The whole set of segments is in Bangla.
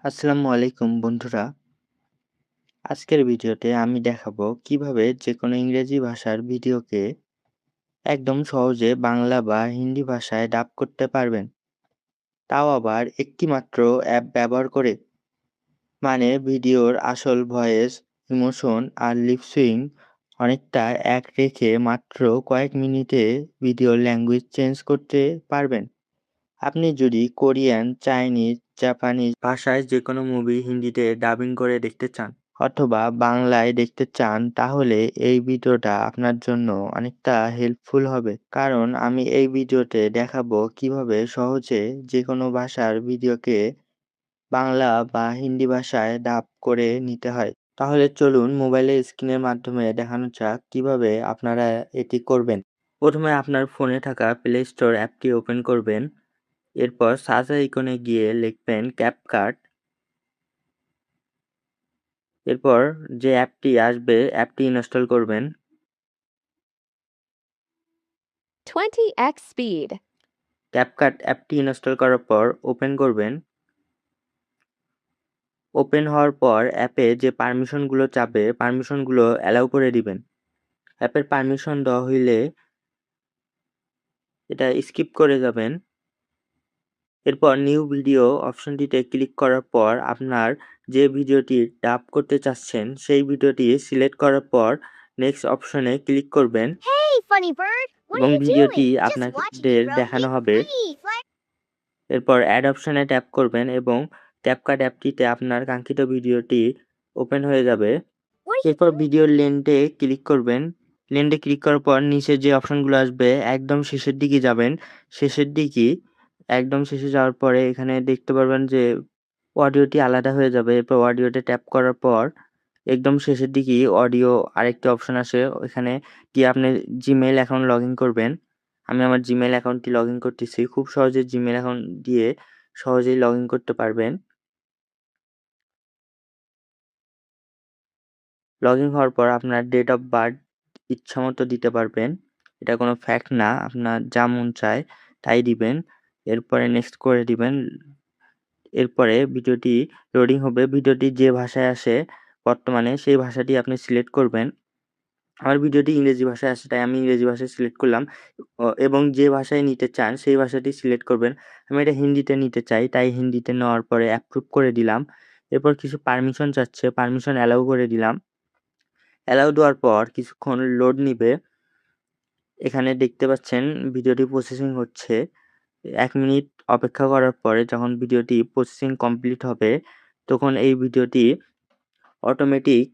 আসসালামু আলাইকুম বন্ধুরা। আজকের ভিডিওতে আমি দেখাবো কিভাবে যেকোনো ইংরেজি ভাষার ভিডিওকে একদম সহজে বাংলা বা হিন্দি ভাষায় ডাব করতে পারবেন। তাও আবার একটি মাত্র অ্যাপ ব্যবহার করে। মানে ভিডিওর আসল ভয়েস, ইমোশন আর লিপ সুইং অনেকটা এক রেখে মাত্র কয়েক মিনিটে ভিডিওর ল্যাঙ্গুয়েজ চেঞ্জ করতে পারবেন। আপনি যদি কোরিয়ান, চাইনিজ, জাপানিজ ভাষায় যেকোনো মুভি হিন্দিতে ডাবিং করে দেখতে চান অথবা বাংলায় দেখতে চান, তাহলে এই ভিডিওটা আপনার জন্য অনেকটা হেল্পফুল হবে। কারণ আমি এই ভিডিওতে দেখাবো কিভাবে সহজে যেকোনো ভাষার ভিডিওকে বাংলা বা হিন্দি ভাষায় ডাব করে নিতে হয়। তাহলে চলুন মোবাইলের স্ক্রিনের মাধ্যমে দেখানো যাক কিভাবে আপনারা এটি করবেন। প্রথমে আপনার ফোনে থাকা প্লে স্টোর অ্যাপটি ওপেন করবেন। এরপর সার্চ আইকনে গিয়ে লিখবেন ক্যাপকাট। এরপর যে অ্যাপটি আসবে অ্যাপটি ইনস্টল করবেন। 20x speed. ক্যাপকাট অ্যাপটি ইনস্টল করার পর ওপেন করবেন। ওপেন হওয়ার পর অ্যাপে যে পারমিশনগুলো চাবে পারমিশনগুলো অ্যালাউ করে দিবেন। অ্যাপের পারমিশন দেওয়া হইলে এটা স্কিপ করে যাবেন। এরপর নিউ ভিডিও অপশনটিতে ক্লিক করার পর আপনার যে ভিডিওটি ডাব করতে চাচ্ছেন সেই ভিডিওটি সিলেক্ট করার পর নেক্সট অপশনে ক্লিক করবেন Hey, funny bird! What এবং are you ভিডিওটি doing? Just আপনাদের watching you, bro. দেখানো It's হবে। funny. এরপর অ্যাড অপশনে ট্যাপ করবেন এবং ক্যাপকাট অ্যাপটিতে আপনার কাঙ্ক্ষিত ভিডিওটি ওপেন হয়ে যাবে। What are you এরপর doing? ভিডিওর লেন্থে ক্লিক করবেন। লেন্থে ক্লিক করার পর নিচে যে অপশনগুলো আসবে একদম শেষের দিকে যাবেন। শেষের দিকে একদম শেষে যাওয়ার পরে এখানে দেখতে পারবেন যে অডিওটি আলাদা হয়ে যাবে। এরপর অডিওতে ট্যাপ করার পর একদম শেষের দিকেই অডিও আরেকটি অপশন আসে। ওইখানে গিয়ে আপনি জিমেইল অ্যাকাউন্ট লগইন করবেন। আমি আমার জিমেইল অ্যাকাউন্টটি লগইন করতেছি। খুব সহজে জিমেইল অ্যাকাউন্ট দিয়ে সহজেই লগইন করতে পারবেন। লগইন হওয়ার পর আপনার ডেট অফ বার্থ ইচ্ছামতো দিতে পারবেন। এটা কোনো ফ্যাক্ট না, আপনার যা মন চায় তাই দিবেন। এরপরে নেক্সট করে দিবেন। এরপরে ভিডিওটি লোডিং হবে। ভিডিওটি যে ভাষায় আসে বর্তমানে সেই ভাষাটি আপনি সিলেক্ট করবেন। আমার ভিডিওটি ইংরেজি ভাষায় আসে তাই আমি ইংরেজি ভাষায় সিলেক্ট করলাম। এবং যে ভাষায় নিতে চান সেই ভাষাটি সিলেক্ট করবেন। আমি এটা হিন্দিতে নিতে চাই তাই হিন্দিতে নেওয়ার পরে অ্যাপ্রুভ করে দিলাম। এরপর কিছু পারমিশন চাচ্ছে, পারমিশন অ্যালাউ করে দিলাম। অ্যালাউ দেওয়ার পর কিছুক্ষণ লোড নিবে। এখানে দেখতে পাচ্ছেন ভিডিওটি প্রসেসিং হচ্ছে। ১ মিনিট অপেক্ষা করার পরে যখন ভিডিওটি প্রসেসিং কমপ্লিট হবে তখন এই ভিডিওটি অটোমেটিক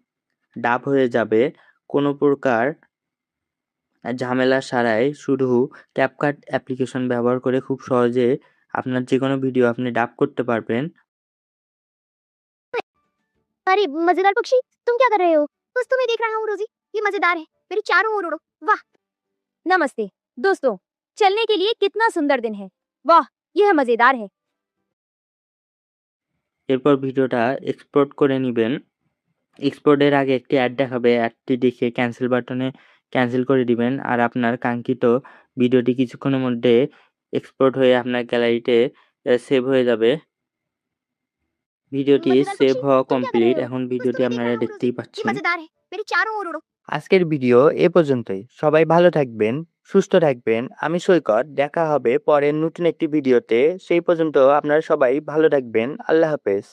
ডাব হয়ে যাবে। কোনো প্রকার ঝামেলা ছাড়াই শুধু ক্যাপকাট অ্যাপ্লিকেশন ব্যবহার করে খুব সহজে আপনার যেকোনো ভিডিও আপনি ডাব করতে পারবেন। अरे मजेदार पक्षी, तुम क्या कर रहे हो? बस तुम्हें देख रहा हूँ रोजी। ये मजेदार है। मेरे चारों ओर उड़ो। वाह! नमस्ते दोस्तों, चलने के लिए कितना सुंदर दिन है। वाह, यह मजेदार है। এরপর ভিডিওটা এক্সপোর্ট করে নিবেন। এক্সপোর্টের আগে একটি অ্যাড দেখাবে। অ্যাডটি দেখে ক্যানসেল বাটনে ক্যানসেল করে দিবেন। আর আপনার কাঙ্ক্ষিত ভিডিওটি কিছুক্ষণের মধ্যে এক্সপোর্ট হয়ে আপনার গ্যালারিতে সেভ হয়ে যাবে। ভিডিওটি मजेदार সেভ पक्षी, হওয়া तुम क्या कर रहे কমপ্লিট। हो? এখন बस ভিডিওটি तुम्हें देख আপনারা रहा हूँ रोजी। দেখতেই ये পাচ্ছেন। मजेदार है। मेरे चारों ओर उड़ो। আজকের ভিডিও এ পর্যন্তই। সবাই ভালো থাকবেন, সুস্থ থাকবেন। আমি সৈকত। দেখা হবে পরের নতুন একটি ভিডিওতে। সেই পর্যন্ত আপনারা সবাই ভালো থাকবেন। আল্লাহ হাফেজ।